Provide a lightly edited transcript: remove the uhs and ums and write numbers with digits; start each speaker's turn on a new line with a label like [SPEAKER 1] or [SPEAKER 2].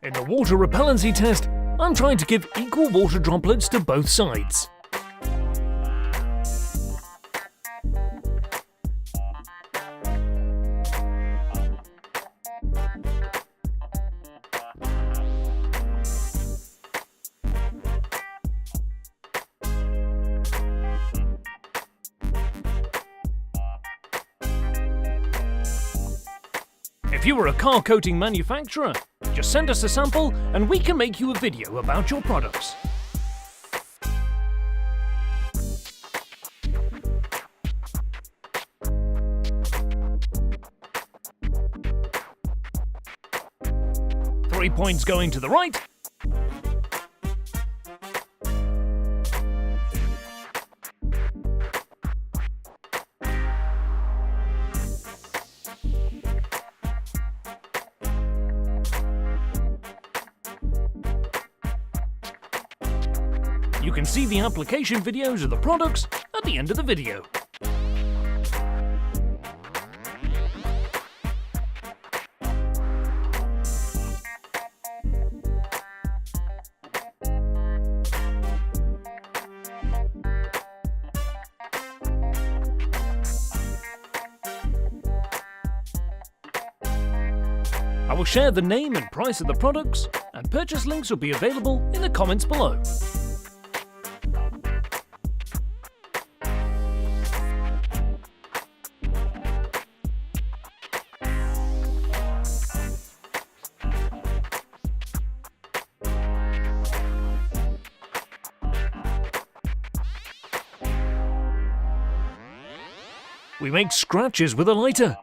[SPEAKER 1] In the water repellency test, I'm trying to give equal water droplets to both sides. If you are a car coating manufacturer, just send us a sample and we can make you a video about your products. Three points going to the right. You can see the application videos of the products at the end of the video. I will share the name and price of the products, and purchase links will be available in the comments below. We make scratches with a lighter.